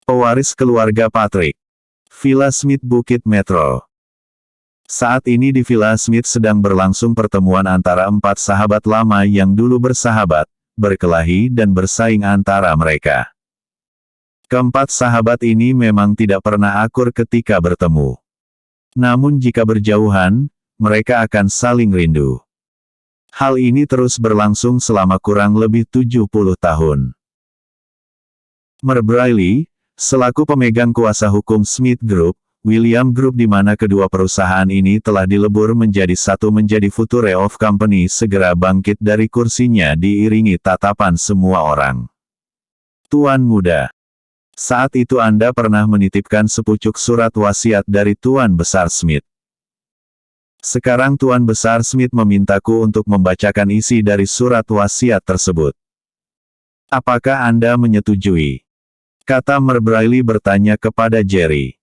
Pewaris keluarga Patrick. Villa Smith Bukit Metro. Saat ini di Villa Smith sedang berlangsung pertemuan antara 4 sahabat lama yang dulu bersahabat, berkelahi dan bersaing antara mereka. Keempat sahabat ini memang tidak pernah akur ketika bertemu. Namun jika berjauhan, mereka akan saling rindu. Hal ini terus berlangsung selama kurang lebih 70 tahun. Mer Briley, selaku pemegang kuasa hukum Smith Group, William Group di mana kedua perusahaan ini telah dilebur menjadi satu menjadi future of company segera bangkit dari kursinya diiringi tatapan semua orang. Tuan muda. Saat itu Anda pernah menitipkan sepucuk surat wasiat dari Tuan Besar Smith. Sekarang Tuan Besar Smith memintaku untuk membacakan isi dari surat wasiat tersebut. Apakah Anda menyetujui? Kata Mer Briley bertanya kepada Jerry.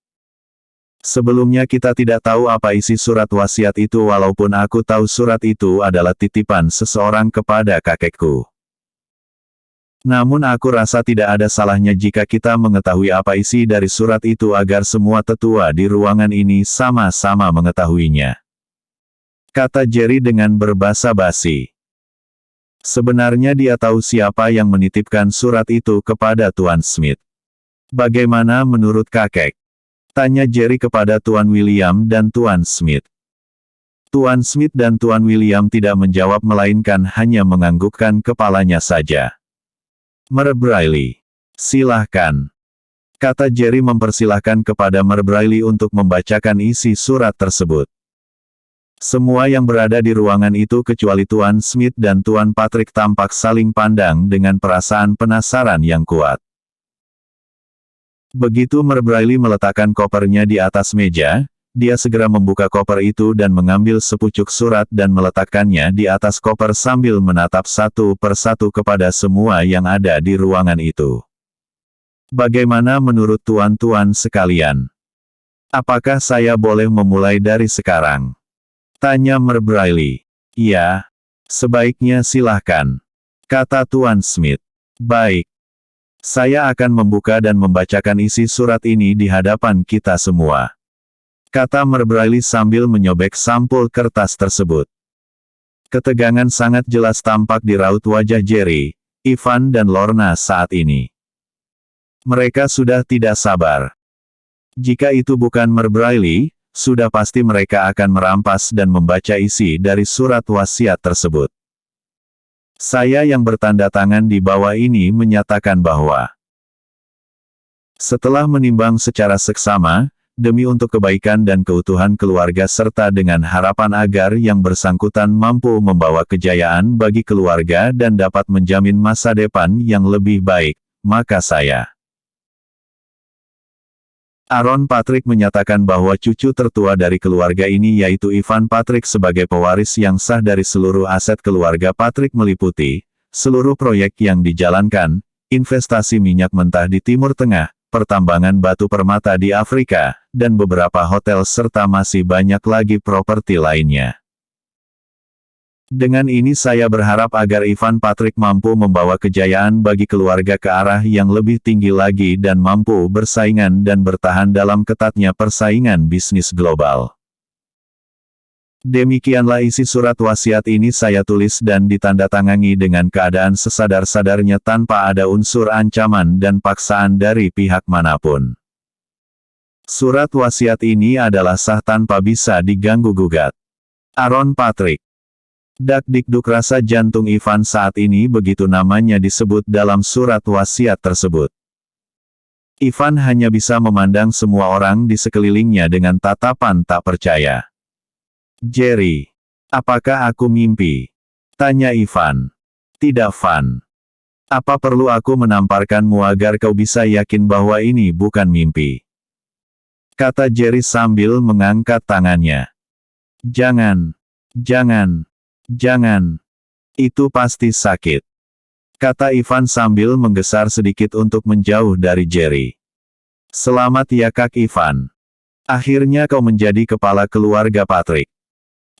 Sebelumnya kita tidak tahu apa isi surat wasiat itu walaupun aku tahu surat itu adalah titipan seseorang kepada kakekku. Namun aku rasa tidak ada salahnya jika kita mengetahui apa isi dari surat itu agar semua tetua di ruangan ini sama-sama mengetahuinya. Kata Jerry dengan berbasa-basi. Sebenarnya dia tahu siapa yang menitipkan surat itu kepada Tuan Smith. Bagaimana menurut kakek? Tanya Jerry kepada Tuan William dan Tuan Smith. Tuan Smith dan Tuan William tidak menjawab melainkan hanya menganggukkan kepalanya saja. Mer Briley. Silahkan. Kata Jerry mempersilahkan kepada Mer Briley untuk membacakan isi surat tersebut. Semua yang berada di ruangan itu kecuali Tuan Smith dan Tuan Patrick tampak saling pandang dengan perasaan penasaran yang kuat. Begitu Mer Briley meletakkan kopernya di atas meja, dia segera membuka koper itu dan mengambil sepucuk surat dan meletakkannya di atas koper sambil menatap satu persatu kepada semua yang ada di ruangan itu. Bagaimana menurut tuan-tuan sekalian? Apakah saya boleh memulai dari sekarang? Tanya Mer Briley. Ya, sebaiknya silahkan. Kata Tuan Smith. Baik. Saya akan membuka dan membacakan isi surat ini di hadapan kita semua. Kata Mer Briley sambil menyobek sampul kertas tersebut. Ketegangan sangat jelas tampak di raut wajah Jerry, Ivan dan Lorna saat ini. Mereka sudah tidak sabar. Jika itu bukan Mer Briley, sudah pasti mereka akan merampas dan membaca isi dari surat wasiat tersebut. Saya yang bertanda tangan di bawah ini menyatakan bahwa setelah menimbang secara seksama, demi untuk kebaikan dan keutuhan keluarga serta dengan harapan agar yang bersangkutan mampu membawa kejayaan bagi keluarga dan dapat menjamin masa depan yang lebih baik, maka saya, Aaron Patrick menyatakan bahwa cucu tertua dari keluarga ini yaitu Ivan Patrick sebagai pewaris yang sah dari seluruh aset keluarga Patrick meliputi, seluruh proyek yang dijalankan, investasi minyak mentah di Timur Tengah, pertambangan batu permata di Afrika, dan beberapa hotel serta masih banyak lagi properti lainnya. Dengan ini saya berharap agar Ivan Patrick mampu membawa kejayaan bagi keluarga ke arah yang lebih tinggi lagi dan mampu bersaingan dan bertahan dalam ketatnya persaingan bisnis global. Demikianlah isi surat wasiat ini saya tulis dan ditandatangani dengan keadaan sesadar-sadarnya tanpa ada unsur ancaman dan paksaan dari pihak manapun. Surat wasiat ini adalah sah tanpa bisa diganggu-gugat. Aaron Patrick. Dak-dikduk rasa jantung Ivan saat ini begitu namanya disebut dalam surat wasiat tersebut. Ivan hanya bisa memandang semua orang di sekelilingnya dengan tatapan tak percaya. Jerry, apakah aku mimpi? Tanya Ivan. Tidak, Van. Apa perlu aku menamparkanmu agar kau bisa yakin bahwa ini bukan mimpi? Kata Jerry sambil mengangkat tangannya. Jangan. Jangan. Jangan. Itu pasti sakit. Kata Ivan sambil menggeser sedikit untuk menjauh dari Jerry. Selamat ya Kak Ivan. Akhirnya kau menjadi kepala keluarga Patrick.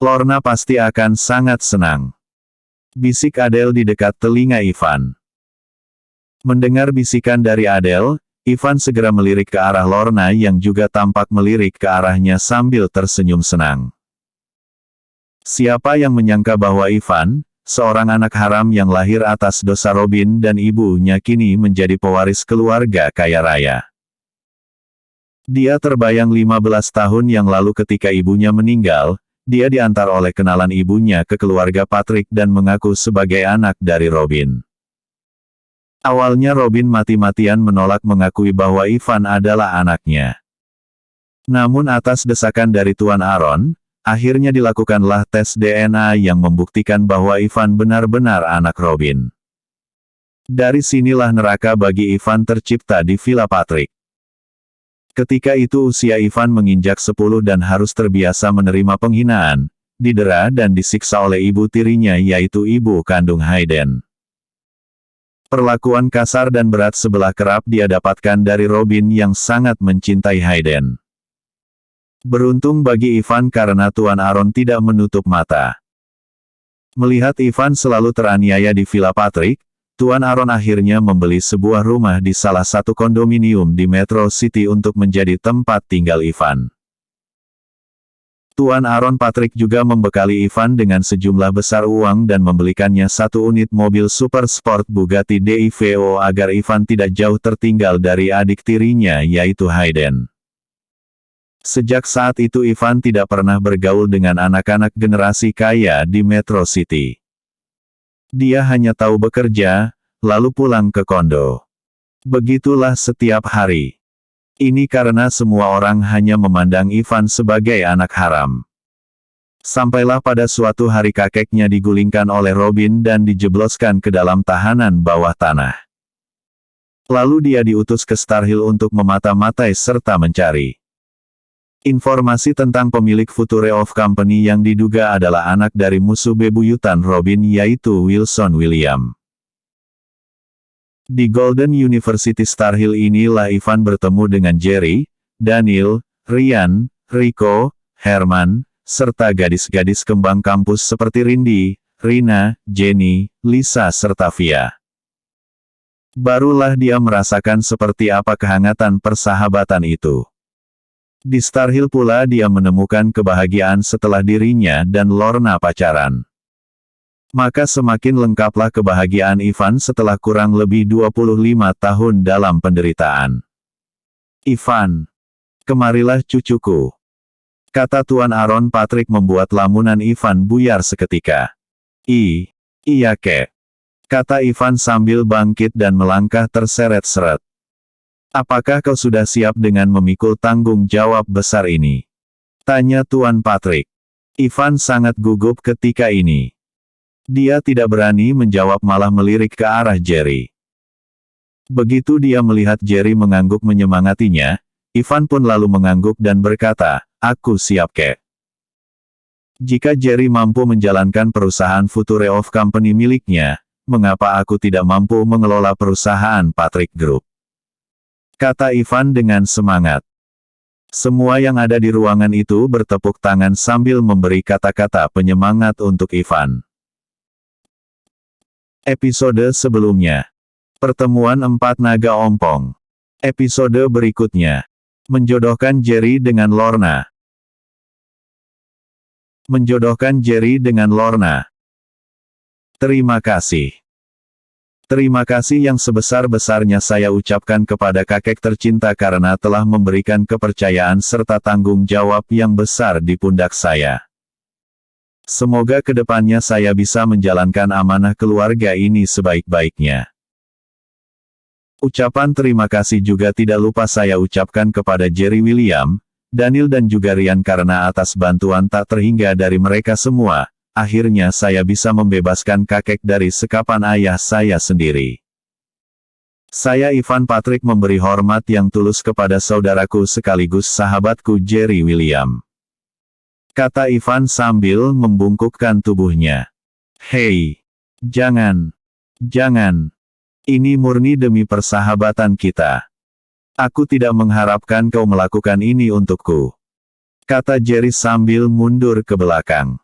Lorna pasti akan sangat senang. Bisik Adele di dekat telinga Ivan. Mendengar bisikan dari Adele, Ivan segera melirik ke arah Lorna yang juga tampak melirik ke arahnya sambil tersenyum senang. Siapa yang menyangka bahwa Ivan, seorang anak haram yang lahir atas dosa Robin dan ibunya kini menjadi pewaris keluarga kaya raya. Dia terbayang 15 tahun yang lalu ketika ibunya meninggal, dia diantar oleh kenalan ibunya ke keluarga Patrick dan mengaku sebagai anak dari Robin. Awalnya Robin mati-matian menolak mengakui bahwa Ivan adalah anaknya. Namun atas desakan dari Tuan Aaron, akhirnya dilakukanlah tes DNA yang membuktikan bahwa Ivan benar-benar anak Robin. Dari sinilah neraka bagi Ivan tercipta di Villa Patrick. Ketika itu usia Ivan menginjak 10 dan harus terbiasa menerima penghinaan, didera dan disiksa oleh ibu tirinya yaitu ibu kandung Hayden. Perlakuan kasar dan berat sebelah kerap dia dapatkan dari Robin yang sangat mencintai Hayden. Beruntung bagi Ivan karena Tuan Aaron tidak menutup mata. Melihat Ivan selalu teraniaya di Villa Patrick, Tuan Aaron akhirnya membeli sebuah rumah di salah satu kondominium di Metro City untuk menjadi tempat tinggal Ivan. Tuan Aaron Patrick juga membekali Ivan dengan sejumlah besar uang dan membelikannya satu unit mobil super sport Bugatti Divo agar Ivan tidak jauh tertinggal dari adik tirinya yaitu Hayden. Sejak saat itu Ivan tidak pernah bergaul dengan anak-anak generasi kaya di Metro City. Dia hanya tahu bekerja, lalu pulang ke kondo. Begitulah setiap hari. Ini karena semua orang hanya memandang Ivan sebagai anak haram. Sampailah pada suatu hari kakeknya digulingkan oleh Robin dan dijebloskan ke dalam tahanan bawah tanah. Lalu dia diutus ke Star Hill untuk memata-matai serta mencari informasi tentang pemilik Future of Company yang diduga adalah anak dari musuh bebuyutan Robin yaitu Wilson William. Di Golden University Star Hill inilah Ivan bertemu dengan Jerry, Daniel, Ryan, Rico, Herman, serta gadis-gadis kembang kampus seperti Rindy, Rina, Jenny, Lisa serta Via. Barulah dia merasakan seperti apa kehangatan persahabatan itu. Di Star Hill pula dia menemukan kebahagiaan setelah dirinya dan Lorna pacaran. Maka semakin lengkaplah kebahagiaan Ivan setelah kurang lebih 25 tahun dalam penderitaan. Ivan, kemarilah cucuku, kata Tuan Aaron Patrick membuat lamunan Ivan buyar seketika. Iya kek, kata Ivan sambil bangkit dan melangkah terseret-seret. Apakah kau sudah siap dengan memikul tanggung jawab besar ini? Tanya Tuan Patrick. Ivan sangat gugup ketika ini. Dia tidak berani menjawab malah melirik ke arah Jerry. Begitu dia melihat Jerry mengangguk menyemangatinya, Ivan pun lalu mengangguk dan berkata, aku siap kek. Jika Jerry mampu menjalankan perusahaan Future of Company miliknya, mengapa aku tidak mampu mengelola perusahaan Patrick Group? Kata Ivan dengan semangat. Semua yang ada di ruangan itu bertepuk tangan sambil memberi kata-kata penyemangat untuk Ivan. Episode sebelumnya. Pertemuan empat naga ompong. Episode berikutnya. Menjodohkan Jerry dengan Lorna. Menjodohkan Jerry dengan Lorna. Terima kasih. Terima kasih yang sebesar-besarnya saya ucapkan kepada kakek tercinta karena telah memberikan kepercayaan serta tanggung jawab yang besar di pundak saya. Semoga kedepannya saya bisa menjalankan amanah keluarga ini sebaik-baiknya. Ucapan terima kasih juga tidak lupa saya ucapkan kepada Jerry William, Daniel dan juga Ryan karena atas bantuan tak terhingga dari mereka semua, akhirnya saya bisa membebaskan kakek dari sekapan ayah saya sendiri. Saya Ivan Patrick memberi hormat yang tulus kepada saudaraku sekaligus sahabatku Jerry William. Kata Ivan sambil membungkukkan tubuhnya. Hei, jangan. Ini murni demi persahabatan kita. Aku tidak mengharapkan kau melakukan ini untukku. Kata Jerry sambil mundur ke belakang.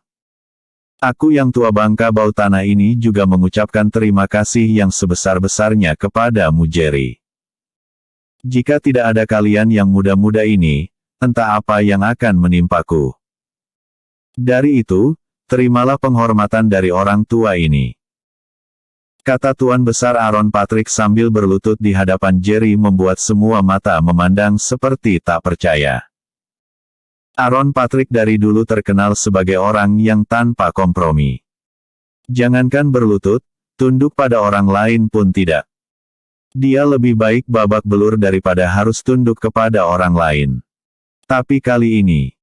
Aku yang tua bangka bau tanah ini juga mengucapkan terima kasih yang sebesar-besarnya kepadamu Jerry. Jika tidak ada kalian yang muda-muda ini, entah apa yang akan menimpaku. Dari itu, terimalah penghormatan dari orang tua ini. Kata Tuan Besar Aaron Patrick sambil berlutut di hadapan Jerry membuat semua mata memandang seperti tak percaya. Aaron Patrick dari dulu terkenal sebagai orang yang tanpa kompromi. Jangankan berlutut, tunduk pada orang lain pun tidak. Dia lebih baik babak belur daripada harus tunduk kepada orang lain. Tapi kali ini,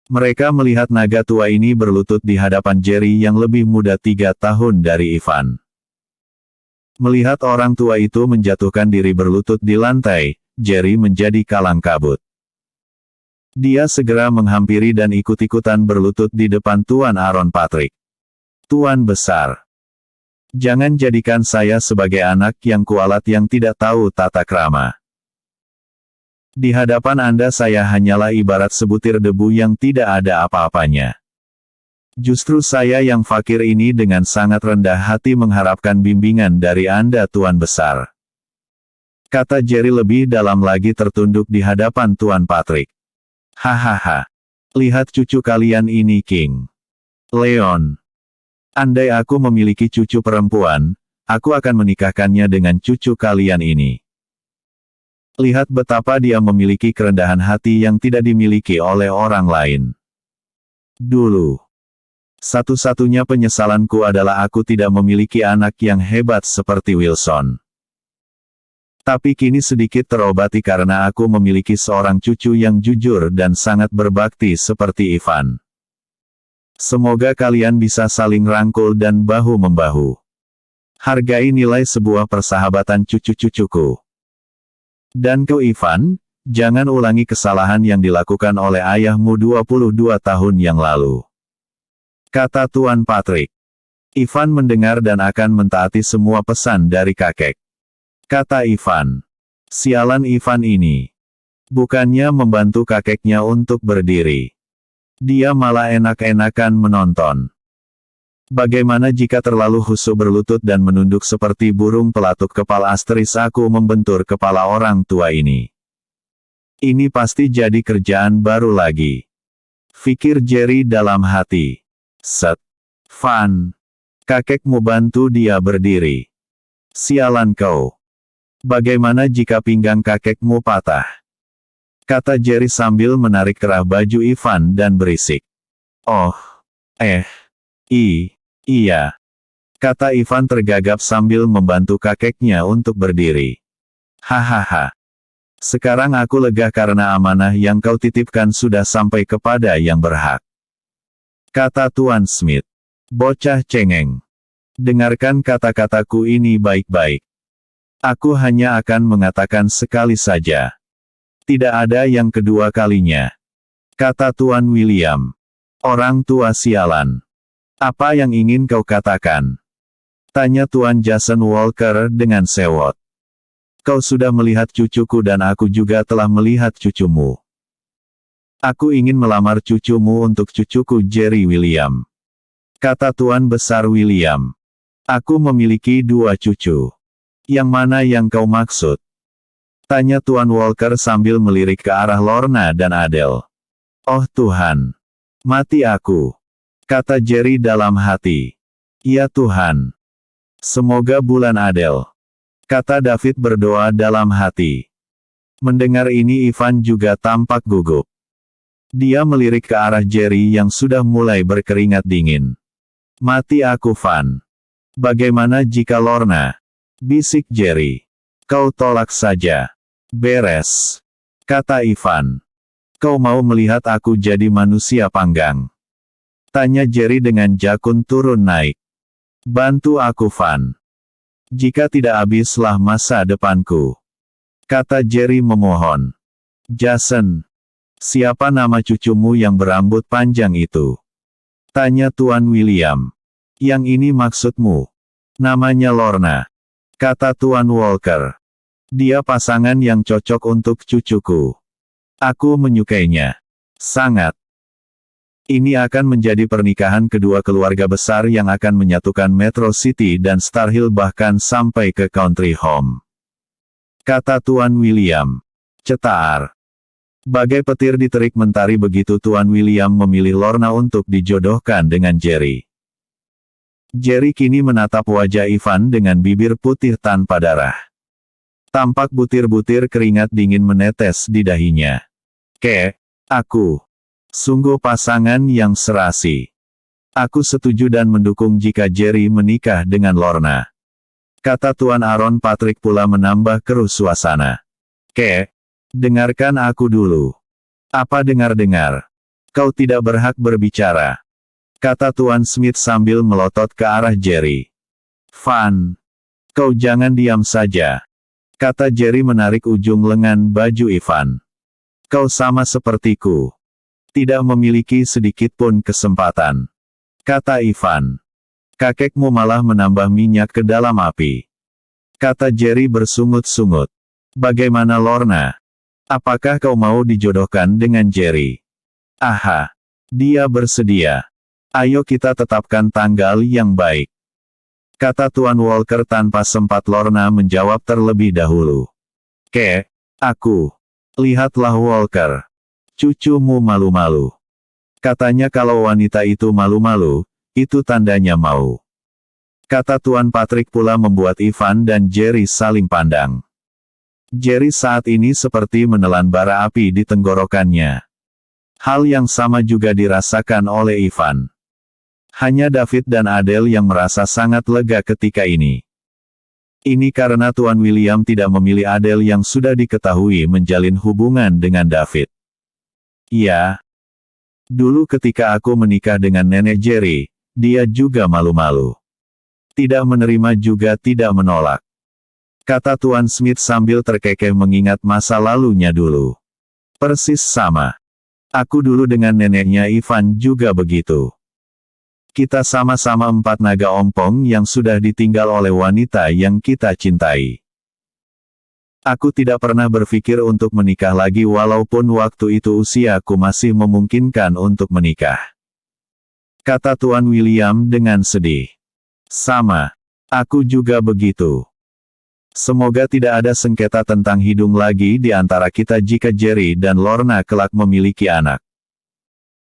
mereka melihat naga tua ini berlutut di hadapan Jerry yang lebih muda 3 tahun dari Ivan. Melihat orang tua itu menjatuhkan diri berlutut di lantai, Jerry menjadi kalang kabut. Dia segera menghampiri dan ikut-ikutan berlutut di depan Tuan Aaron Patrick. Tuan Besar, jangan jadikan saya sebagai anak yang kualat yang tidak tahu tata krama. Di hadapan Anda saya hanyalah ibarat sebutir debu yang tidak ada apa-apanya. Justru saya yang fakir ini dengan sangat rendah hati mengharapkan bimbingan dari Anda Tuan Besar. Kata Jerry lebih dalam lagi tertunduk di hadapan Tuan Patrick. Hahaha. Lihat cucu kalian ini King Leon. Andai aku memiliki cucu perempuan, aku akan menikahkannya dengan cucu kalian ini. Lihat betapa dia memiliki kerendahan hati yang tidak dimiliki oleh orang lain. Dulu, satu-satunya penyesalanku adalah aku tidak memiliki anak yang hebat seperti Wilson. Tapi kini sedikit terobati karena aku memiliki seorang cucu yang jujur dan sangat berbakti seperti Ivan. Semoga kalian bisa saling rangkul dan bahu-membahu. Hargai nilai sebuah persahabatan cucu-cucuku. Dan kau Ivan, jangan ulangi kesalahan yang dilakukan oleh ayahmu 22 tahun yang lalu. Kata Tuan Patrick. Ivan mendengar dan akan mentaati semua pesan dari kakek. Kata Ivan. Sialan Ivan ini. Bukannya membantu kakeknya untuk berdiri. Dia malah enak-enakan menonton. Bagaimana jika terlalu khusyuk berlutut dan menunduk seperti burung pelatuk kepala asteris aku membentur kepala orang tua ini. Ini pasti jadi kerjaan baru lagi. Fikir Jerry dalam hati. Set. Van. Kakekmu bantu dia berdiri. Sialan kau. Bagaimana jika pinggang kakekmu patah? Kata Jerry sambil menarik kerah baju Ivan dan berisik. Oh. Iya. Kata Ivan tergagap sambil membantu kakeknya untuk berdiri. Hahaha. Sekarang aku lega karena amanah yang kau titipkan sudah sampai kepada yang berhak. Kata Tuan Smith. Bocah cengeng. Dengarkan kata-kataku ini baik-baik. Aku hanya akan mengatakan sekali saja. Tidak ada yang kedua kalinya. Kata Tuan William. Orang tua sialan. Apa yang ingin kau katakan? Tanya Tuan Jason Walker dengan sewot. Kau sudah melihat cucuku dan aku juga telah melihat cucumu. Aku ingin melamar cucumu untuk cucuku Jerry William. Kata Tuan Besar William. Aku memiliki 2 cucu. Yang mana yang kau maksud? Tanya Tuan Walker sambil melirik ke arah Lorna dan Adele. Oh Tuhan. Mati aku. Kata Jerry dalam hati. Ya Tuhan. Semoga bulan Adele. Kata David berdoa dalam hati. Mendengar ini Ivan juga tampak gugup. Dia melirik ke arah Jerry yang sudah mulai berkeringat dingin. Mati aku Van. Bagaimana jika Lorna? Bisik Jerry. Kau tolak saja. Beres. Kata Ivan. Kau mau melihat aku jadi manusia panggang? Tanya Jerry dengan jakun turun naik. Bantu aku Van. Jika tidak habislah masa depanku. Kata Jerry memohon. Jason. Siapa nama cucumu yang berambut panjang itu? Tanya Tuan William. Yang ini maksudmu? Namanya Lorna. Kata Tuan Walker. Dia pasangan yang cocok untuk cucuku. Aku menyukainya. Sangat. Ini akan menjadi pernikahan kedua keluarga besar yang akan menyatukan Metro City dan Star Hill bahkan sampai ke Country Home. kata Tuan William. Cetar. Bagai petir di terik mentari begitu Tuan William memilih Lorna untuk dijodohkan dengan Jerry. Jerry kini menatap wajah Ivan dengan bibir putih tanpa darah. Tampak butir-butir keringat dingin menetes di dahinya. Aku. Sungguh pasangan yang serasi. Aku setuju dan mendukung jika Jerry menikah dengan Lorna. Kata Tuan Aaron Patrick pula menambah keruh suasana. Dengarkan aku dulu. Apa dengar-dengar? Kau tidak berhak berbicara. Kata Tuan Smith sambil melotot ke arah Jerry. Van. Kau jangan diam saja. Kata Jerry menarik ujung lengan baju Ivan. Kau sama sepertiku. Tidak memiliki sedikit pun kesempatan. Kata Ivan. Kakekmu malah menambah minyak ke dalam api. Kata Jerry bersungut-sungut. Bagaimana Lorna? Apakah kau mau dijodohkan dengan Jerry? Aha. Dia bersedia. Ayo kita tetapkan tanggal yang baik. Kata Tuan Walker tanpa sempat Lorna menjawab terlebih dahulu. Aku. Lihatlah Walker. Cucumu malu-malu. Katanya kalau wanita itu malu-malu, itu tandanya mau. Kata Tuan Patrick pula membuat Ivan dan Jerry saling pandang. Jerry saat ini seperti menelan bara api di tenggorokannya. Hal yang sama juga dirasakan oleh Ivan. Hanya David dan Adele yang merasa sangat lega ketika ini. Ini karena Tuan William tidak memilih Adele yang sudah diketahui menjalin hubungan dengan David. Ya. Dulu ketika aku menikah dengan nenek Jerry, dia juga malu-malu. Tidak menerima juga tidak menolak. Kata Tuan Smith sambil terkekeh mengingat masa lalunya dulu. Persis sama. Aku dulu dengan neneknya Ivan juga begitu. Kita sama-sama 4 naga ompong yang sudah ditinggal oleh wanita yang kita cintai. Aku tidak pernah berpikir untuk menikah lagi walaupun waktu itu usiaku masih memungkinkan untuk menikah. Kata Tuan William dengan sedih. Sama. Aku juga begitu. Semoga tidak ada sengketa tentang hidung lagi di antara kita jika Jerry dan Lorna kelak memiliki anak.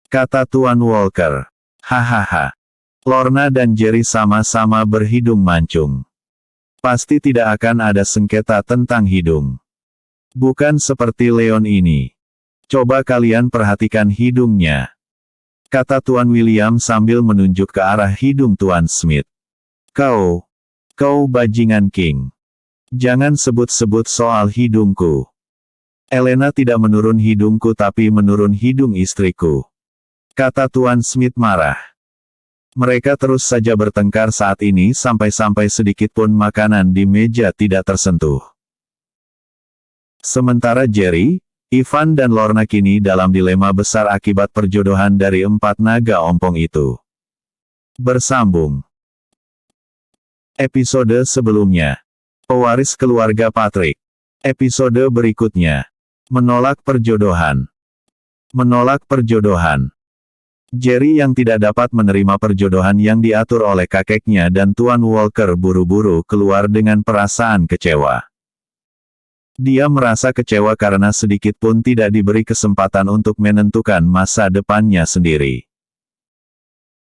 Kata Tuan Walker. Hahaha. Lorna dan Jerry sama-sama berhidung mancung. Pasti tidak akan ada sengketa tentang hidung. Bukan seperti Leon ini. Coba kalian perhatikan hidungnya. Kata Tuan William sambil menunjuk ke arah hidung Tuan Smith. Kau bajingan King. Jangan sebut-sebut soal hidungku. Elena tidak menurun hidungku tapi menurun hidung istriku. Kata Tuan Smith marah. Mereka terus saja bertengkar saat ini sampai-sampai sedikit pun makanan di meja tidak tersentuh. Sementara Jerry, Ivan dan Lorna kini dalam dilema besar akibat perjodohan dari 4 naga ompong itu. Bersambung. Episode sebelumnya. Pewaris keluarga Patrick. Episode berikutnya. Menolak perjodohan. Menolak perjodohan. Jerry yang tidak dapat menerima perjodohan yang diatur oleh kakeknya dan Tuan Walker buru-buru keluar dengan perasaan kecewa. Dia merasa kecewa karena sedikit pun tidak diberi kesempatan untuk menentukan masa depannya sendiri.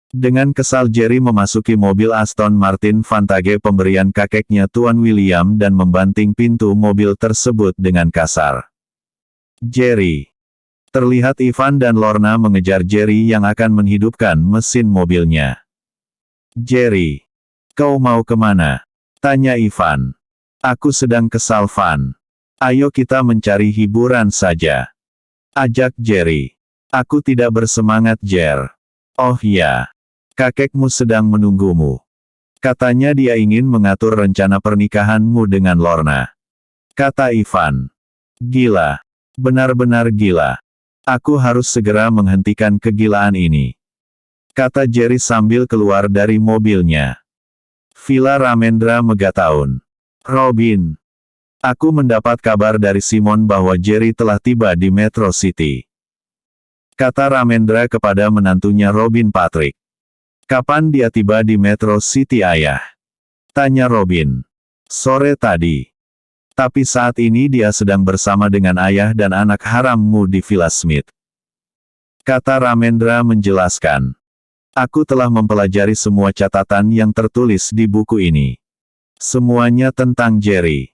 Dengan kesal Jerry memasuki mobil Aston Martin Vantage pemberian kakeknya Tuan William dan membanting pintu mobil tersebut dengan kasar. Jerry. Terlihat Ivan dan Lorna mengejar Jerry yang akan menghidupkan mesin mobilnya. Jerry. Kau mau kemana? Tanya Ivan. Aku sedang kesal Van. Ayo kita mencari hiburan saja. Ajak Jerry. Aku tidak bersemangat Jer. Oh ya. Kakekmu sedang menunggumu. Katanya dia ingin mengatur rencana pernikahanmu dengan Lorna. Kata Ivan. Gila. Benar-benar gila. Aku harus segera menghentikan kegilaan ini. Kata Jerry sambil keluar dari mobilnya. Villa Ramendra Megatown. Robin. Aku mendapat kabar dari Simon bahwa Jerry telah tiba di Metro City. Kata Ramendra kepada menantunya Robin Patrick. Kapan dia tiba di Metro City ayah? Tanya Robin. Sore tadi. Tapi saat ini dia sedang bersama dengan ayah dan anak harammu di Villa Smith. Kata Ramendra menjelaskan. Aku telah mempelajari semua catatan yang tertulis di buku ini. Semuanya tentang Jerry.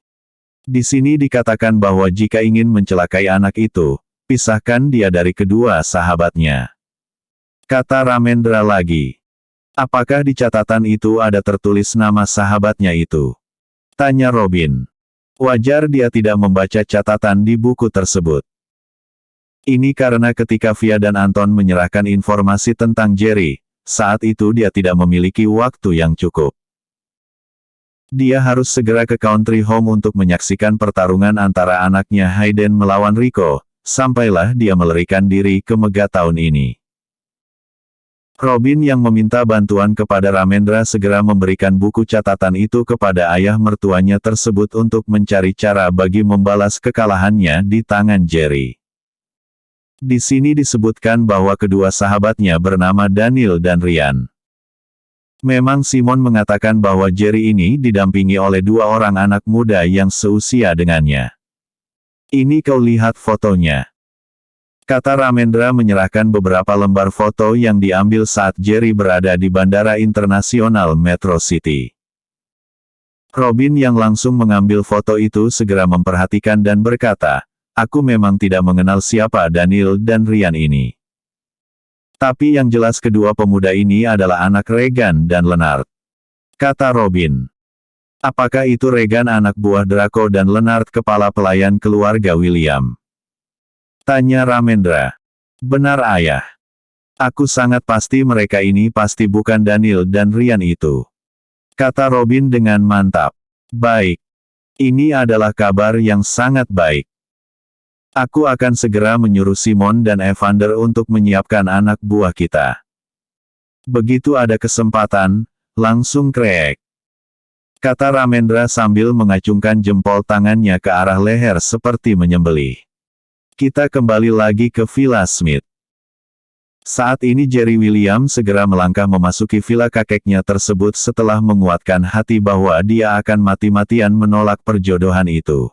Di sini dikatakan bahwa jika ingin mencelakai anak itu, pisahkan dia dari kedua sahabatnya. Kata Ramendra lagi. Apakah di catatan itu ada tertulis nama sahabatnya itu? Tanya Robin. Wajar dia tidak membaca catatan di buku tersebut. Ini karena ketika Via dan Anton menyerahkan informasi tentang Jerry, saat itu dia tidak memiliki waktu yang cukup. Dia harus segera ke country home untuk menyaksikan pertarungan antara anaknya Hayden melawan Rico, sampailah dia melarikan diri ke Mega tahun ini. Robin yang meminta bantuan kepada Ramendra segera memberikan buku catatan itu kepada ayah mertuanya tersebut untuk mencari cara bagi membalas kekalahannya di tangan Jerry. Di sini disebutkan bahwa kedua sahabatnya bernama Daniel dan Ryan. Memang Simon mengatakan bahwa Jerry ini didampingi oleh dua orang anak muda yang seusia dengannya. Ini kau lihat fotonya. Kata Ramendra menyerahkan beberapa lembar foto yang diambil saat Jerry berada di Bandara Internasional Metro City. Robin yang langsung mengambil foto itu segera memperhatikan dan berkata, aku memang tidak mengenal siapa Daniel dan Ryan ini. Tapi yang jelas kedua pemuda ini adalah anak Regan dan Leonard. Kata Robin. Apakah itu Regan anak buah Draco dan Leonard kepala pelayan keluarga William? Tanya Ramendra. Benar ayah. Aku sangat pasti mereka ini pasti bukan Daniel dan Ryan itu. Kata Robin dengan mantap. Baik. Ini adalah kabar yang sangat baik. Aku akan segera menyuruh Simon dan Evander untuk menyiapkan anak buah kita. Begitu ada kesempatan, langsung kreek. Kata Ramendra sambil mengacungkan jempol tangannya ke arah leher seperti menyembelih. Kita kembali lagi ke Villa Smith. Saat ini Jerry William segera melangkah memasuki villa kakeknya tersebut setelah menguatkan hati bahwa dia akan mati-matian menolak perjodohan itu.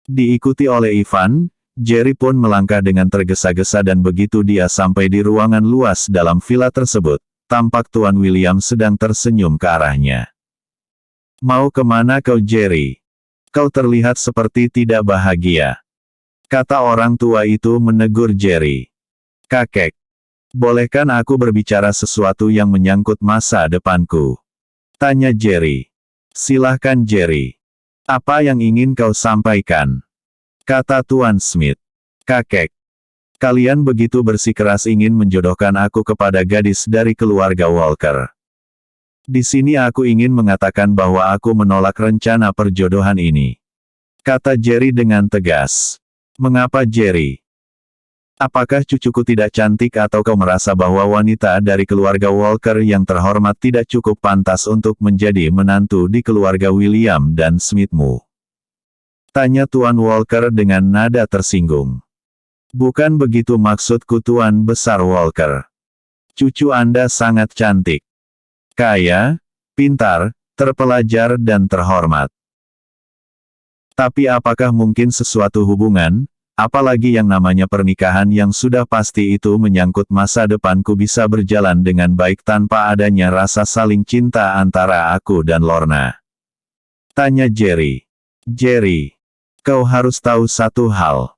Diikuti oleh Ivan, Jerry pun melangkah dengan tergesa-gesa dan begitu dia sampai di ruangan luas dalam villa tersebut, tampak Tuan William sedang tersenyum ke arahnya. Mau kemana kau Jerry? Kau terlihat seperti tidak bahagia. Kata orang tua itu menegur Jerry. Kakek, bolehkan aku berbicara sesuatu yang menyangkut masa depanku? Tanya Jerry. Silahkan Jerry. Apa yang ingin kau sampaikan? Kata Tuan Smith. Kakek, kalian begitu bersikeras ingin menjodohkan aku kepada gadis dari keluarga Walker. Di sini aku ingin mengatakan bahwa aku menolak rencana perjodohan ini. Kata Jerry dengan tegas. Mengapa Jerry? Apakah cucuku tidak cantik atau kau merasa bahwa wanita dari keluarga Walker yang terhormat tidak cukup pantas untuk menjadi menantu di keluarga William dan Smithmu? Tanya Tuan Walker dengan nada tersinggung. Bukan begitu maksudku Tuan Besar Walker. Cucu Anda sangat cantik. Kaya, pintar, terpelajar dan terhormat. Tapi apakah mungkin sesuatu hubungan, apalagi yang namanya pernikahan yang sudah pasti itu menyangkut masa depanku bisa berjalan dengan baik tanpa adanya rasa saling cinta antara aku dan Lorna? Tanya Jerry. Jerry, kau harus tahu satu hal.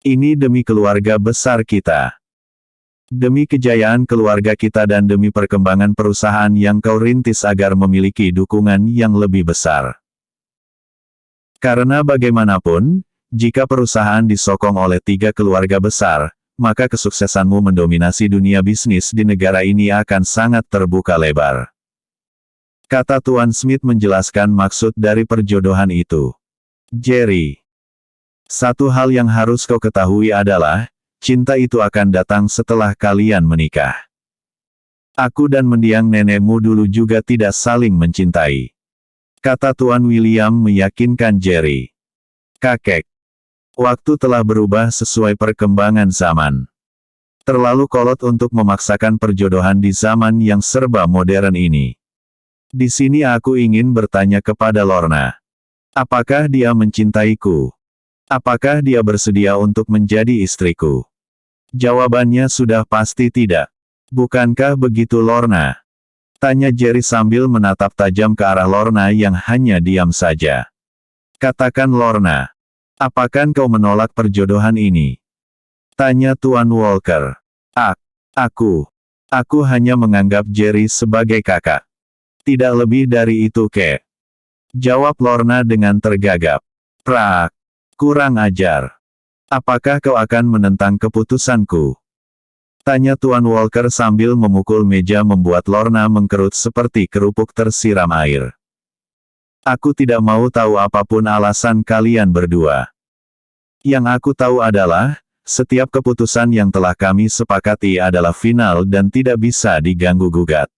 Ini demi keluarga besar kita. Demi kejayaan keluarga kita dan demi perkembangan perusahaan yang kau rintis agar memiliki dukungan yang lebih besar. Karena bagaimanapun, jika perusahaan disokong oleh 3 keluarga besar, maka kesuksesanmu mendominasi dunia bisnis di negara ini akan sangat terbuka lebar. Kata Tuan Smith menjelaskan maksud dari perjodohan itu. Jerry, satu hal yang harus kau ketahui adalah, cinta itu akan datang setelah kalian menikah. Aku dan mendiang nenekmu dulu juga tidak saling mencintai. Kata Tuan William meyakinkan Jerry. Kakek, waktu telah berubah sesuai perkembangan zaman. Terlalu kolot untuk memaksakan perjodohan di zaman yang serba modern ini. Di sini aku ingin bertanya kepada Lorna. Apakah dia mencintaiku? Apakah dia bersedia untuk menjadi istriku? Jawabannya sudah pasti tidak. Bukankah begitu Lorna? Tanya Jerry sambil menatap tajam ke arah Lorna yang hanya diam saja. Katakan Lorna. Apakah kau menolak perjodohan ini? Tanya Tuan Walker. Aku hanya menganggap Jerry sebagai kakak. Tidak lebih dari itu kek. Jawab Lorna dengan tergagap. Prak. Kurang ajar. Apakah kau akan menentang keputusanku? Tanya Tuan Walker sambil memukul meja membuat Lorna mengkerut seperti kerupuk tersiram air. Aku tidak mau tahu apapun alasan kalian berdua. Yang aku tahu adalah, setiap keputusan yang telah kami sepakati adalah final dan tidak bisa diganggu-gugat.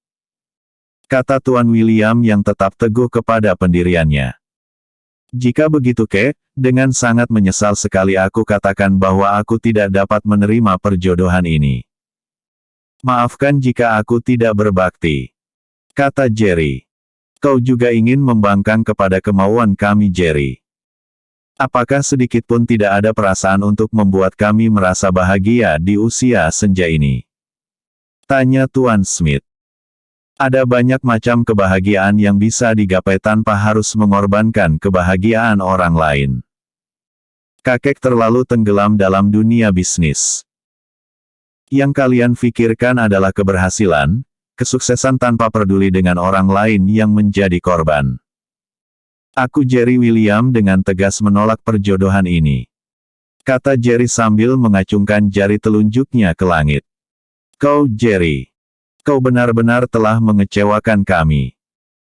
Kata Tuan William yang tetap teguh kepada pendiriannya. Jika begitu kek, dengan sangat menyesal sekali aku katakan bahwa aku tidak dapat menerima perjodohan ini. Maafkan jika aku tidak berbakti. Kata Jerry. Kau juga ingin membangkang kepada kemauan kami Jerry. Apakah sedikit pun tidak ada perasaan untuk membuat kami merasa bahagia di usia senja ini? Tanya Tuan Smith. Ada banyak macam kebahagiaan yang bisa digapai tanpa harus mengorbankan kebahagiaan orang lain. Kakek terlalu tenggelam dalam dunia bisnis. Yang kalian pikirkan adalah keberhasilan, kesuksesan tanpa peduli dengan orang lain yang menjadi korban. Aku Jerry William dengan tegas menolak perjodohan ini. Kata Jerry sambil mengacungkan jari telunjuknya ke langit. Kau Jerry. Kau benar-benar telah mengecewakan kami.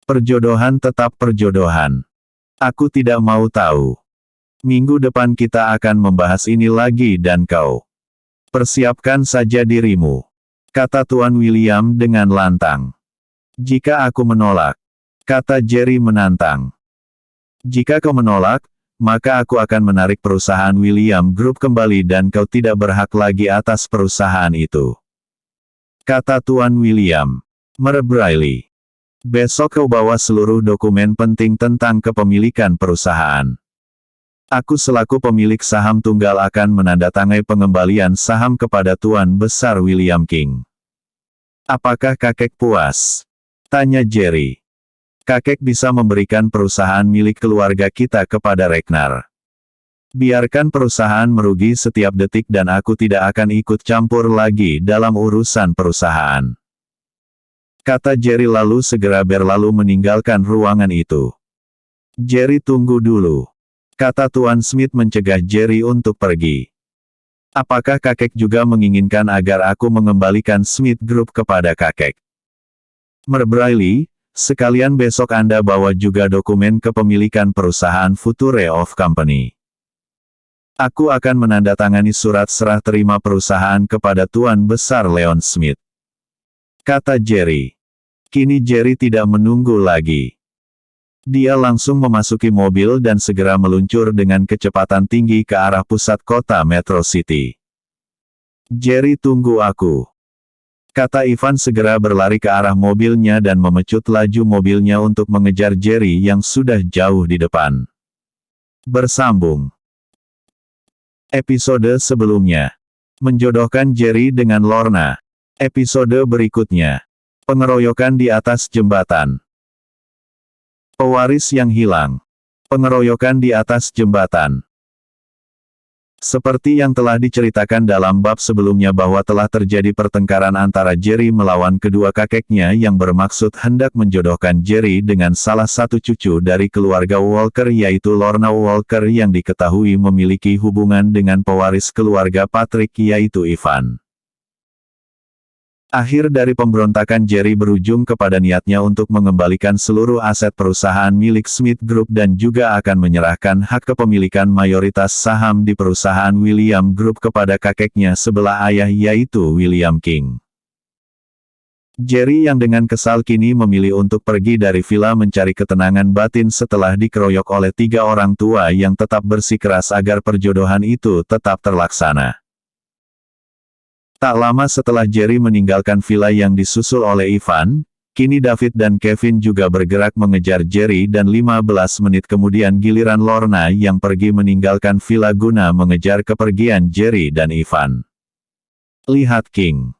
Perjodohan tetap perjodohan. Aku tidak mau tahu. Minggu depan kita akan membahas ini lagi dan kau. Persiapkan saja dirimu. Kata Tuan William dengan lantang. Jika aku menolak. Kata Jerry menantang. Jika kau menolak, maka aku akan menarik perusahaan William Group kembali dan kau tidak berhak lagi atas perusahaan itu. Kata Tuan William. Merebriley. Besok kau bawa seluruh dokumen penting tentang kepemilikan perusahaan. Aku selaku pemilik saham tunggal akan menandatangani pengembalian saham kepada Tuan Besar William King. Apakah kakek puas? Tanya Jerry. Kakek bisa memberikan perusahaan milik keluarga kita kepada Ragnar. Biarkan perusahaan merugi setiap detik dan aku tidak akan ikut campur lagi dalam urusan perusahaan. Kata Jerry lalu segera berlalu meninggalkan ruangan itu. Jerry tunggu dulu. Kata Tuan Smith mencegah Jerry untuk pergi. Apakah kakek juga menginginkan agar aku mengembalikan Smith Group kepada kakek? Merebriley, sekalian besok Anda bawa juga dokumen kepemilikan perusahaan Future of Company. Aku akan menandatangani surat serah terima perusahaan kepada Tuan Besar Leon Smith. Kata Jerry. Kini Jerry tidak menunggu lagi. Dia langsung memasuki mobil dan segera meluncur dengan kecepatan tinggi ke arah pusat kota Metro City. Jerry tunggu aku. Kata Ivan segera berlari ke arah mobilnya dan memecut laju mobilnya untuk mengejar Jerry yang sudah jauh di depan. Bersambung. Episode sebelumnya. Menjodohkan Jerry dengan Lorna. Episode berikutnya. Pengeroyokan di atas jembatan. Pewaris yang hilang. Pengeroyokan di atas jembatan. Seperti yang telah diceritakan dalam bab sebelumnya bahwa telah terjadi pertengkaran antara Jerry melawan kedua kakeknya yang bermaksud hendak menjodohkan Jerry dengan salah satu cucu dari keluarga Walker yaitu Lorna Walker yang diketahui memiliki hubungan dengan pewaris keluarga Patrick yaitu Ivan. Akhir dari pemberontakan Jerry berujung kepada niatnya untuk mengembalikan seluruh aset perusahaan milik Smith Group dan juga akan menyerahkan hak kepemilikan mayoritas saham di perusahaan William Group kepada kakeknya sebelah ayah yaitu William King. Jerry yang dengan kesal kini memilih untuk pergi dari villa mencari ketenangan batin setelah dikeroyok oleh 3 orang tua yang tetap bersikeras agar perjodohan itu tetap terlaksana. Tak lama setelah Jerry meninggalkan villa yang disusul oleh Ivan, Kini David dan Kevin juga bergerak mengejar Jerry dan 15 menit kemudian giliran Lorna yang pergi meninggalkan villa guna mengejar kepergian Jerry dan Ivan. Lihat King.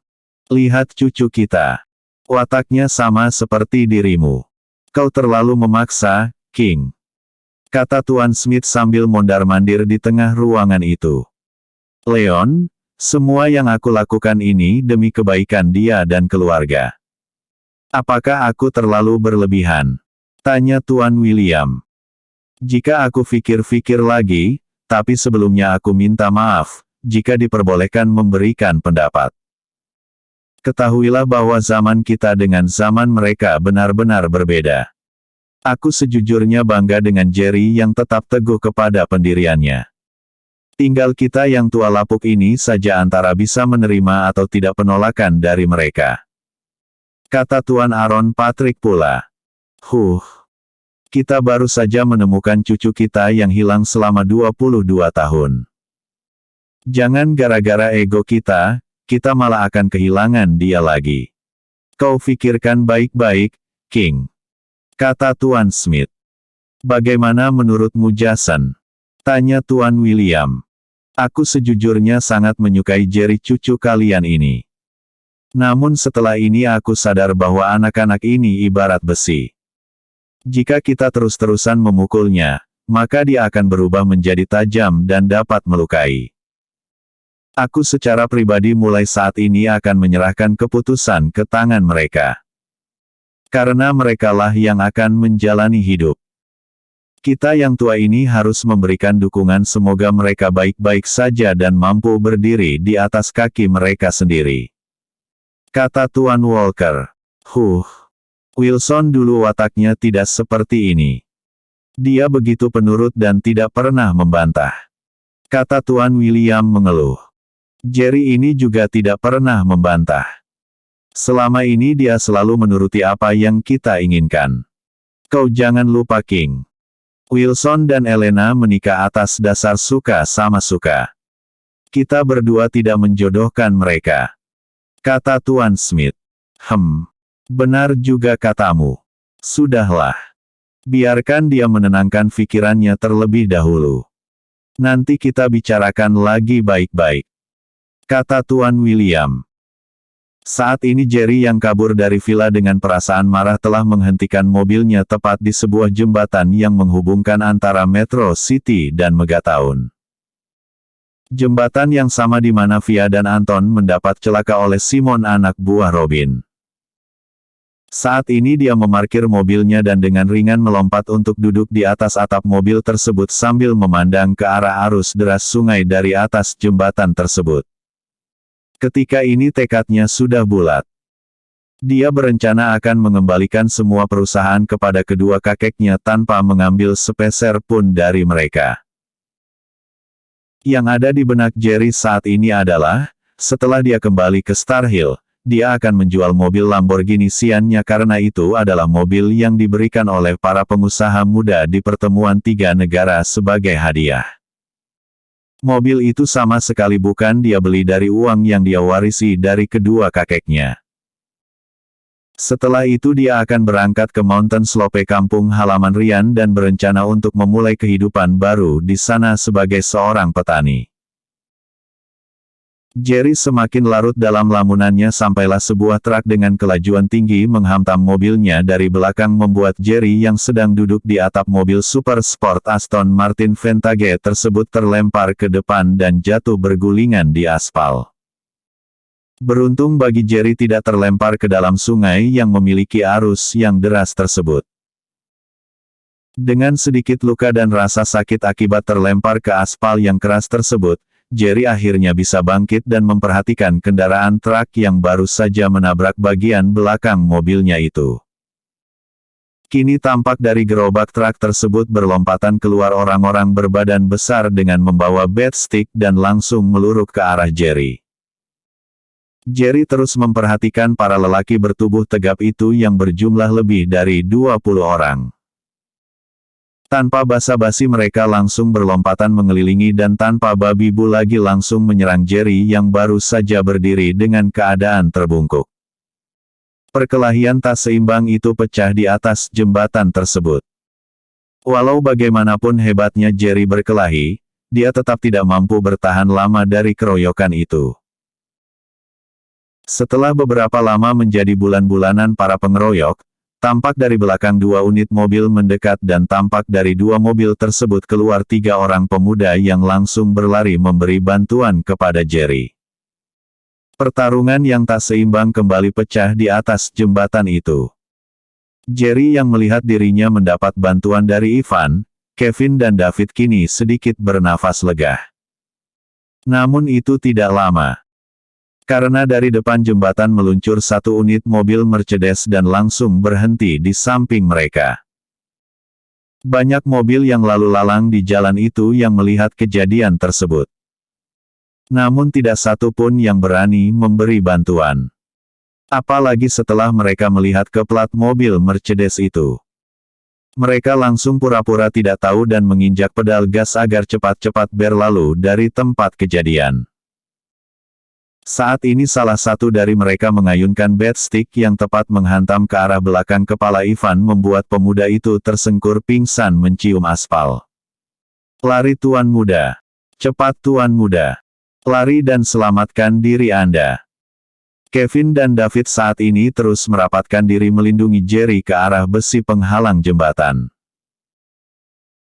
Lihat cucu kita. Wataknya sama seperti dirimu. Kau terlalu memaksa, King. Kata Tuan Smith sambil mondar-mandir di tengah ruangan itu. Leon, semua yang aku lakukan ini demi kebaikan dia dan keluarga. Apakah aku terlalu berlebihan? Tanya Tuan William. Jika aku pikir-pikir lagi, tapi sebelumnya aku minta maaf, jika diperbolehkan memberikan pendapat. Ketahuilah bahwa zaman kita dengan zaman mereka benar-benar berbeda. Aku sejujurnya bangga dengan Jerry yang tetap teguh kepada pendiriannya. Tinggal kita yang tua lapuk ini saja antara bisa menerima atau tidak penolakan dari mereka. Kata Tuan Aaron Patrick pula. Kita baru saja menemukan cucu kita yang hilang selama 22 tahun. Jangan gara-gara ego kita malah akan kehilangan dia lagi. Kau pikirkan baik-baik, King. Kata Tuan Smith. Bagaimana menurutmu Jason? Tanya Tuan William. Aku sejujurnya sangat menyukai Jerry cucu kalian ini. Namun setelah ini aku sadar bahwa anak-anak ini ibarat besi. Jika kita terus-terusan memukulnya, maka dia akan berubah menjadi tajam dan dapat melukai. Aku secara pribadi mulai saat ini akan menyerahkan keputusan ke tangan mereka. Karena merekalah yang akan menjalani hidup. Kita yang tua ini harus memberikan dukungan semoga mereka baik-baik saja dan mampu berdiri di atas kaki mereka sendiri. Kata Tuan Walker. Wilson dulu wataknya tidak seperti ini. Dia begitu penurut dan tidak pernah membantah. Kata Tuan William mengeluh. Jerry ini juga tidak pernah membantah. Selama ini dia selalu menuruti apa yang kita inginkan. Kau jangan lupa King. Wilson dan Elena menikah atas dasar suka sama suka. Kita berdua tidak menjodohkan mereka. Kata Tuan Smith. Benar juga katamu. Sudahlah. Biarkan dia menenangkan pikirannya terlebih dahulu. Nanti kita bicarakan lagi baik-baik. Kata Tuan William. Saat ini Jerry yang kabur dari villa dengan perasaan marah telah menghentikan mobilnya tepat di sebuah jembatan yang menghubungkan antara Metro City dan Megatown. Jembatan yang sama di mana Via dan Anton mendapat celaka oleh Simon anak buah Robin. Saat ini dia memarkir mobilnya dan dengan ringan melompat untuk duduk di atas atap mobil tersebut sambil memandang ke arah arus deras sungai dari atas jembatan tersebut. Ketika ini tekadnya sudah bulat. Dia berencana akan mengembalikan semua perusahaan kepada kedua kakeknya tanpa mengambil sepeser pun dari mereka. Yang ada di benak Jerry saat ini adalah, setelah dia kembali ke Star Hill, dia akan menjual mobil Lamborghini Sian-nya karena itu adalah mobil yang diberikan oleh para pengusaha muda di pertemuan tiga negara sebagai hadiah. Mobil itu sama sekali bukan dia beli dari uang yang dia warisi dari kedua kakeknya. Setelah itu dia akan berangkat ke Mountain Slope kampung halaman Ryan dan berencana untuk memulai kehidupan baru di sana sebagai seorang petani. Jerry semakin larut dalam lamunannya sampailah sebuah truk dengan kelajuan tinggi menghantam mobilnya dari belakang membuat Jerry yang sedang duduk di atap mobil super sport Aston Martin Vantage tersebut terlempar ke depan dan jatuh bergulingan di aspal. Beruntung bagi Jerry tidak terlempar ke dalam sungai yang memiliki arus yang deras tersebut. Dengan sedikit luka dan rasa sakit akibat terlempar ke aspal yang keras tersebut, Jerry akhirnya bisa bangkit dan memperhatikan kendaraan truk yang baru saja menabrak bagian belakang mobilnya itu. Kini tampak dari gerobak truk tersebut berlompatan keluar orang-orang berbadan besar dengan membawa bed stick dan langsung meluruk ke arah Jerry. Jerry terus memperhatikan para lelaki bertubuh tegap itu yang berjumlah lebih dari 20 orang. Tanpa basa-basi mereka langsung berlompatan mengelilingi dan tanpa babi bu lagi langsung menyerang Jerry yang baru saja berdiri dengan keadaan terbungkuk. Perkelahian tak seimbang itu pecah di atas jembatan tersebut. Walau bagaimanapun hebatnya Jerry berkelahi, dia tetap tidak mampu bertahan lama dari keroyokan itu. Setelah beberapa lama menjadi bulan-bulanan para pengeroyok, tampak dari belakang 2 unit mobil mendekat dan tampak dari 2 mobil tersebut keluar 3 orang pemuda yang langsung berlari memberi bantuan kepada Jerry. Pertarungan yang tak seimbang kembali pecah di atas jembatan itu. Jerry yang melihat dirinya mendapat bantuan dari Ivan, Kevin dan David kini sedikit bernafas lega. Namun itu tidak lama. Karena dari depan jembatan meluncur 1 unit mobil Mercedes dan langsung berhenti di samping mereka. Banyak mobil yang lalu lalang di jalan itu yang melihat kejadian tersebut. Namun tidak satu pun yang berani memberi bantuan. Apalagi setelah mereka melihat ke plat mobil Mercedes itu. Mereka langsung pura-pura tidak tahu dan menginjak pedal gas agar cepat-cepat berlalu dari tempat kejadian. Saat ini salah satu dari mereka mengayunkan bat stick yang tepat menghantam ke arah belakang kepala Ivan membuat pemuda itu tersengkur pingsan mencium aspal. Lari tuan muda. Cepat tuan muda. Lari dan selamatkan diri Anda. Kevin dan David saat ini terus merapatkan diri melindungi Jerry ke arah besi penghalang jembatan.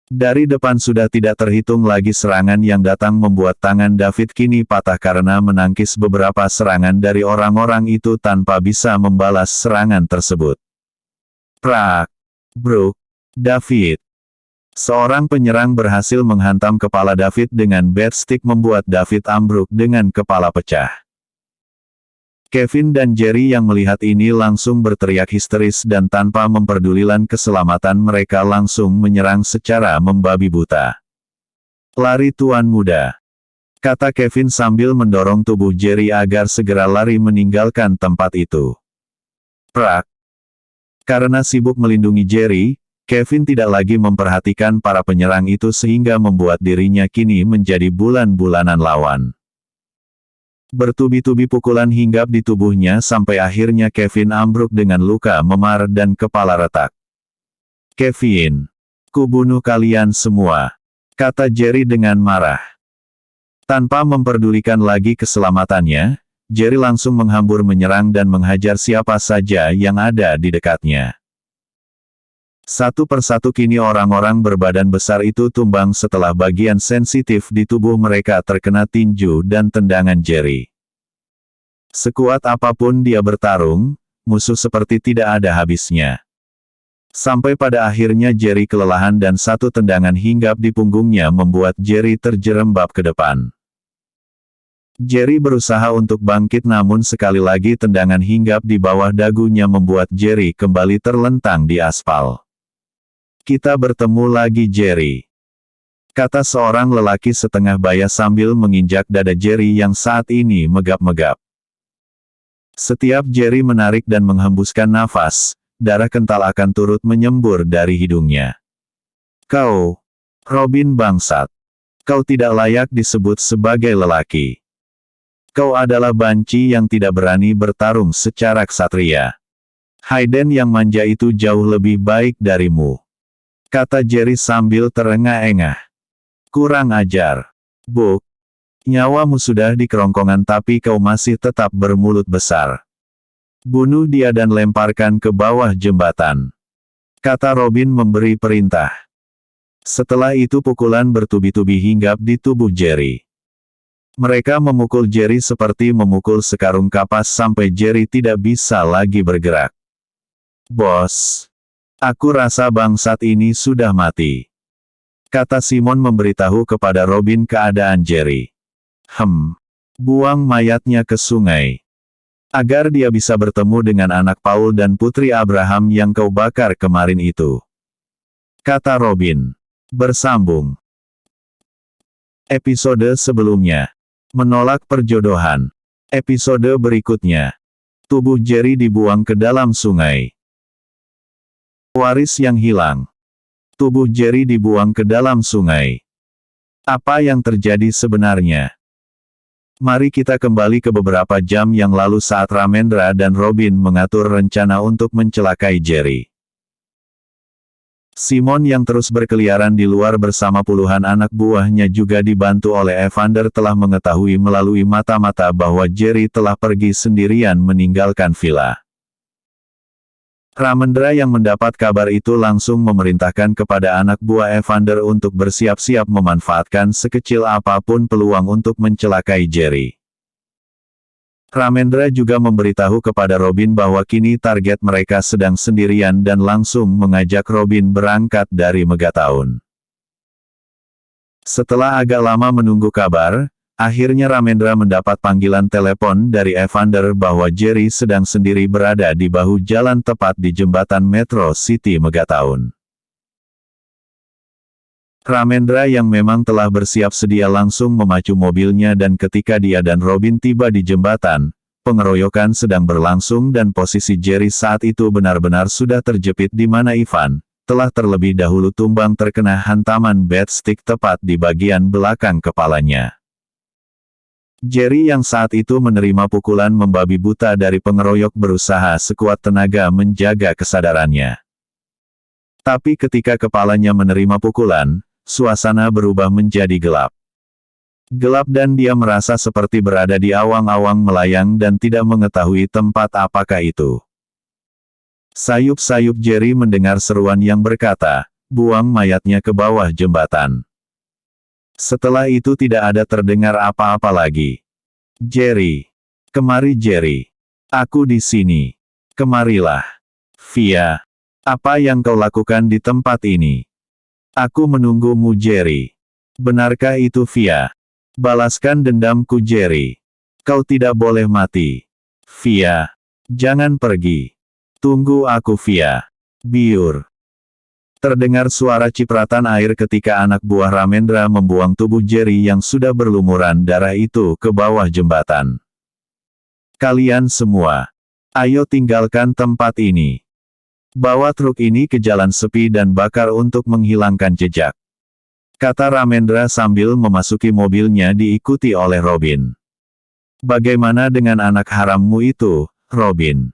Dari depan sudah tidak terhitung lagi serangan yang datang membuat tangan David kini patah karena menangkis beberapa serangan dari orang-orang itu tanpa bisa membalas serangan tersebut. Prak! Bruk! David! Seorang penyerang berhasil menghantam kepala David dengan bat stick membuat David ambruk dengan kepala pecah. Kevin dan Jerry yang melihat ini langsung berteriak histeris dan tanpa memperdulikan keselamatan mereka langsung menyerang secara membabi buta. Lari tuan muda, kata Kevin sambil mendorong tubuh Jerry agar segera lari meninggalkan tempat itu. Prak! Karena sibuk melindungi Jerry, Kevin tidak lagi memperhatikan para penyerang itu sehingga membuat dirinya kini menjadi bulan-bulanan lawan. Bertubi-tubi pukulan hinggap di tubuhnya sampai akhirnya Kevin ambruk dengan luka memar dan kepala retak. Kevin, kubunuh kalian semua, kata Jerry dengan marah. Tanpa memperdulikan lagi keselamatannya, Jerry langsung menghambur menyerang dan menghajar siapa saja yang ada di dekatnya. Satu persatu kini orang-orang berbadan besar itu tumbang setelah bagian sensitif di tubuh mereka terkena tinju dan tendangan Jerry. Sekuat apapun dia bertarung, musuh seperti tidak ada habisnya. Sampai pada akhirnya Jerry kelelahan dan satu tendangan hinggap di punggungnya membuat Jerry terjerembab ke depan. Jerry berusaha untuk bangkit namun sekali lagi tendangan hinggap di bawah dagunya membuat Jerry kembali terlentang di aspal. Kita bertemu lagi Jerry, kata seorang lelaki setengah baya sambil menginjak dada Jerry yang saat ini megap-megap. Setiap Jerry menarik dan menghembuskan nafas, darah kental akan turut menyembur dari hidungnya. Kau, Robin bangsat. Kau tidak layak disebut sebagai lelaki. Kau adalah banci yang tidak berani bertarung secara ksatria. Hayden yang manja itu jauh lebih baik darimu, kata Jerry sambil terengah-engah. Kurang ajar. Buk. Nyawamu sudah di kerongkongan tapi kau masih tetap bermulut besar. Bunuh dia dan lemparkan ke bawah jembatan, kata Robin memberi perintah. Setelah itu pukulan bertubi-tubi hinggap di tubuh Jerry. Mereka memukul Jerry seperti memukul sekarung kapas sampai Jerry tidak bisa lagi bergerak. Bos. Aku rasa bangsat ini sudah mati, kata Simon memberitahu kepada Robin keadaan Jerry. Buang mayatnya ke sungai, agar dia bisa bertemu dengan anak Paul dan putri Abraham yang kau bakar kemarin itu, kata Robin. Bersambung. Episode sebelumnya. Menolak perjodohan. Episode berikutnya. Tubuh Jerry dibuang ke dalam sungai. Waris yang hilang. Tubuh Jerry dibuang ke dalam sungai. Apa yang terjadi sebenarnya? Mari kita kembali ke beberapa jam yang lalu saat Ramendra dan Robin mengatur rencana untuk mencelakai Jerry. Simon yang terus berkeliaran di luar bersama puluhan anak buahnya juga dibantu oleh Evander telah mengetahui melalui mata-mata bahwa Jerry telah pergi sendirian meninggalkan villa. Ramendra yang mendapat kabar itu langsung memerintahkan kepada anak buah Evander untuk bersiap-siap memanfaatkan sekecil apapun peluang untuk mencelakai Jerry. Ramendra juga memberitahu kepada Robin bahwa kini target mereka sedang sendirian dan langsung mengajak Robin berangkat dari Megaton. Setelah agak lama menunggu kabar, akhirnya Ramendra mendapat panggilan telepon dari Evander bahwa Jerry sedang sendiri berada di bahu jalan tepat di jembatan Metro City Megaton. Ramendra yang memang telah bersiap sedia langsung memacu mobilnya dan ketika dia dan Robin tiba di jembatan, pengeroyokan sedang berlangsung dan posisi Jerry saat itu benar-benar sudah terjepit di mana Ivan telah terlebih dahulu tumbang terkena hantaman bed stick tepat di bagian belakang kepalanya. Jerry yang saat itu menerima pukulan membabi buta dari pengeroyok berusaha sekuat tenaga menjaga kesadarannya. Tapi ketika kepalanya menerima pukulan, suasana berubah menjadi gelap. Gelap dan dia merasa seperti berada di awang-awang melayang dan tidak mengetahui tempat apakah itu. Sayup-sayup Jerry mendengar seruan yang berkata, "Buang mayatnya ke bawah jembatan." Setelah itu tidak ada terdengar apa-apa lagi. "Jerry. Kemari Jerry. Aku di sini. Kemarilah. Via. Apa yang kau lakukan di tempat ini? Aku menunggumu Jerry. Benarkah itu Via? Balaskan dendamku Jerry. Kau tidak boleh mati. Via. Jangan pergi. Tunggu aku Via. Biur." Terdengar suara cipratan air ketika anak buah Ramendra membuang tubuh Jerry yang sudah berlumuran darah itu ke bawah jembatan. "Kalian semua. Ayo tinggalkan tempat ini. Bawa truk ini ke jalan sepi dan bakar untuk menghilangkan jejak," kata Ramendra sambil memasuki mobilnya diikuti oleh Robin. "Bagaimana dengan anak harammu itu, Robin?"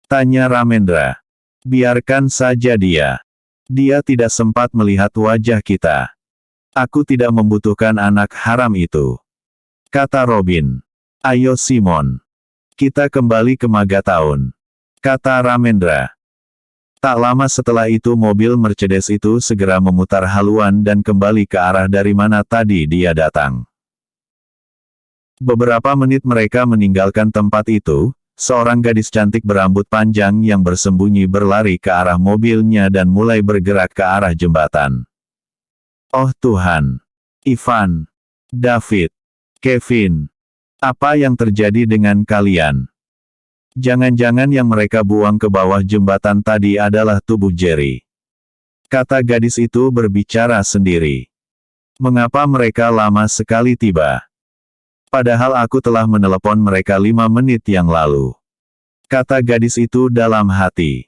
tanya Ramendra. "Biarkan saja dia. Dia tidak sempat melihat wajah kita. Aku tidak membutuhkan anak haram itu," kata Robin. "Ayo Simon. Kita kembali ke Megaton," kata Ramendra. Tak lama setelah itu mobil Mercedes itu segera memutar haluan dan kembali ke arah dari mana tadi dia datang. Beberapa menit mereka meninggalkan tempat itu, seorang gadis cantik berambut panjang yang bersembunyi berlari ke arah mobilnya dan mulai bergerak ke arah jembatan. "Oh Tuhan! Ivan! David! Kevin! Apa yang terjadi dengan kalian? Jangan-jangan yang mereka buang ke bawah jembatan tadi adalah tubuh Jerry," kata gadis itu berbicara sendiri. "Mengapa mereka lama sekali tiba? Padahal aku telah menelepon mereka 5 menit yang lalu," kata gadis itu dalam hati.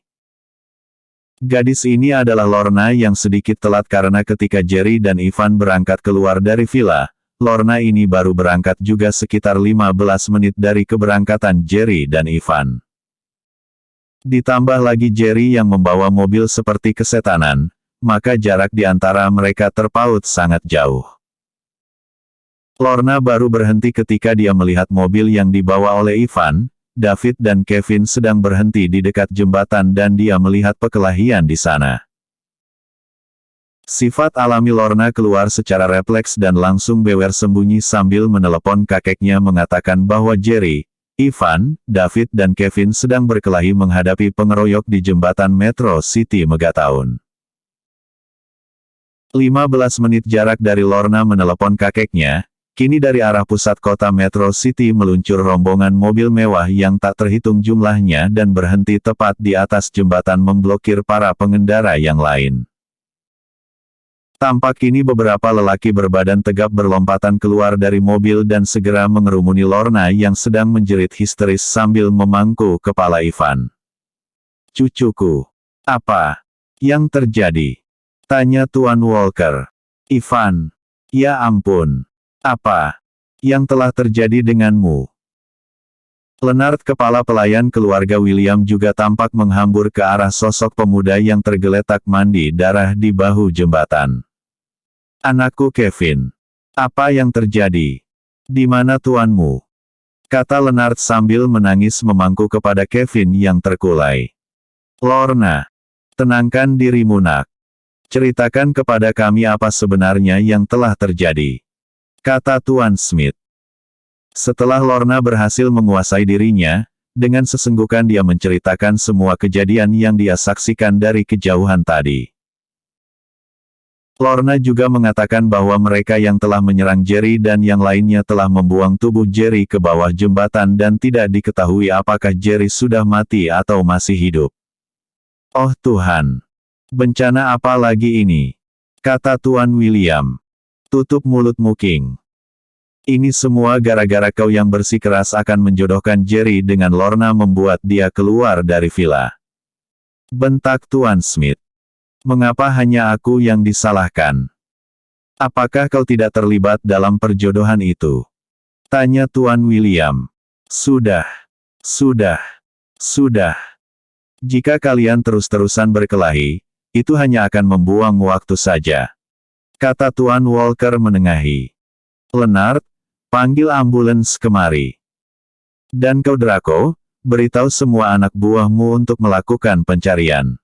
Gadis ini adalah Lorna yang sedikit telat karena ketika Jerry dan Ivan berangkat keluar dari villa, Lorna ini baru berangkat juga sekitar 15 menit dari keberangkatan Jerry dan Ivan. Ditambah lagi Jerry yang membawa mobil seperti kesetanan, maka jarak di antara mereka terpaut sangat jauh. Lorna baru berhenti ketika dia melihat mobil yang dibawa oleh Ivan, David dan Kevin sedang berhenti di dekat jembatan dan dia melihat perkelahian di sana. Sifat alami Lorna keluar secara refleks dan langsung bewer sembunyi sambil menelepon kakeknya mengatakan bahwa Jerry, Ivan, David dan Kevin sedang berkelahi menghadapi pengeroyok di jembatan Metro City Megaton. 15 menit jarak dari Lorna menelepon kakeknya, kini dari arah pusat kota Metro City meluncur rombongan mobil mewah yang tak terhitung jumlahnya dan berhenti tepat di atas jembatan memblokir para pengendara yang lain. Tampak kini beberapa lelaki berbadan tegap berlompatan keluar dari mobil dan segera mengerumuni Lorna yang sedang menjerit histeris sambil memangku kepala Ivan. "Cucuku. Apa yang terjadi?" tanya Tuan Walker. "Ivan. Ya ampun. Apa yang telah terjadi denganmu?" Leonard, kepala pelayan keluarga William, juga tampak menghambur ke arah sosok pemuda yang tergeletak mandi darah di bahu jembatan. "Anakku Kevin. Apa yang terjadi? Di mana tuanmu?" kata Leonard sambil menangis memangku kepada Kevin yang terkulai. "Lorna, tenangkan dirimu nak. Ceritakan kepada kami apa sebenarnya yang telah terjadi," kata Tuan Smith. Setelah Lorna berhasil menguasai dirinya, dengan sesenggukan dia menceritakan semua kejadian yang dia saksikan dari kejauhan tadi. Lorna juga mengatakan bahwa mereka yang telah menyerang Jerry dan yang lainnya telah membuang tubuh Jerry ke bawah jembatan dan tidak diketahui apakah Jerry sudah mati atau masih hidup. "Oh Tuhan! Bencana apa lagi ini?" kata Tuan William. "Tutup mulutmu King. Ini semua gara-gara kau yang bersikeras akan menjodohkan Jerry dengan Lorna, membuat dia keluar dari villa," bentak Tuan Smith. "Mengapa hanya aku yang disalahkan? Apakah kau tidak terlibat dalam perjodohan itu?" tanya Tuan William. Sudah. Jika kalian terus-terusan berkelahi, itu hanya akan membuang waktu saja," kata Tuan Walker menengahi. "Leonard, panggil ambulans kemari. Dan kau Draco, beritahu semua anak buahmu untuk melakukan pencarian.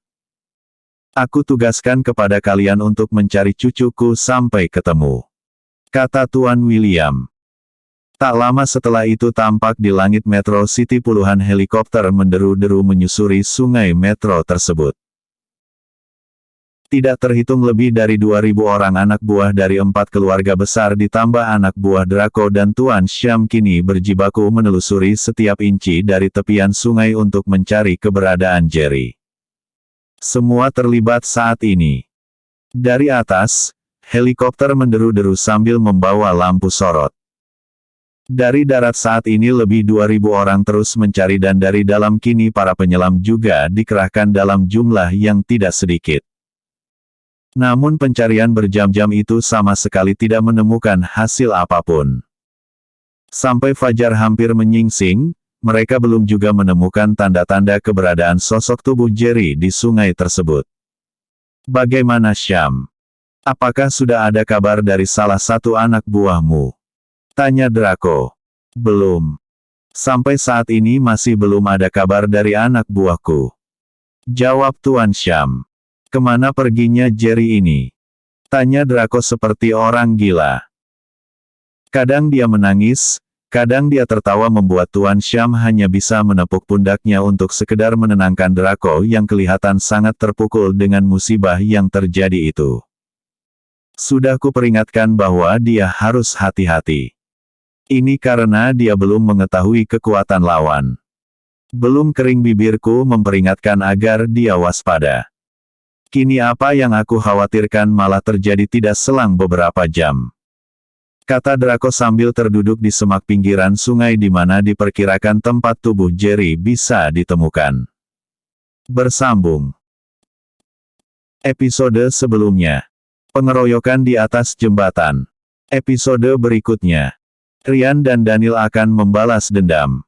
Aku tugaskan kepada kalian untuk mencari cucuku sampai ketemu," kata Tuan William. Tak lama setelah itu tampak di langit Metro City puluhan helikopter menderu-deru menyusuri sungai Metro tersebut. Tidak terhitung lebih dari 2.000 orang anak buah dari 4 keluarga besar ditambah anak buah Draco dan Tuan Sham kini berjibaku menelusuri setiap inci dari tepian sungai untuk mencari keberadaan Jerry. Semua terlibat saat ini. Dari atas, helikopter menderu-deru sambil membawa lampu sorot. Dari darat saat ini lebih 2.000 orang terus mencari dan dari dalam kini para penyelam juga dikerahkan dalam jumlah yang tidak sedikit. Namun pencarian berjam-jam itu sama sekali tidak menemukan hasil apapun. Sampai fajar hampir menyingsing, mereka belum juga menemukan tanda-tanda keberadaan sosok tubuh Jerry di sungai tersebut. "Bagaimana Sham? Apakah sudah ada kabar dari salah satu anak buahmu?" tanya Draco. "Belum. Sampai saat ini masih belum ada kabar dari anak buahku," jawab Tuan Sham. "Kemana perginya Jerry ini?" tanya Draco seperti orang gila. Kadang dia menangis, kadang dia tertawa membuat Tuan Sham hanya bisa menepuk pundaknya untuk sekedar menenangkan Draco yang kelihatan sangat terpukul dengan musibah yang terjadi itu. "Sudah kuperingatkan bahwa dia harus hati-hati. Ini karena dia belum mengetahui kekuatan lawan. Belum kering bibirku memperingatkan agar dia waspada. Kini apa yang aku khawatirkan malah terjadi tidak selang beberapa jam," kata Draco sambil terduduk di semak pinggiran sungai di mana diperkirakan tempat tubuh Jerry bisa ditemukan. Bersambung. Episode sebelumnya. Pengeroyokan di atas jembatan. Episode berikutnya. Ryan dan Daniel akan membalas dendam.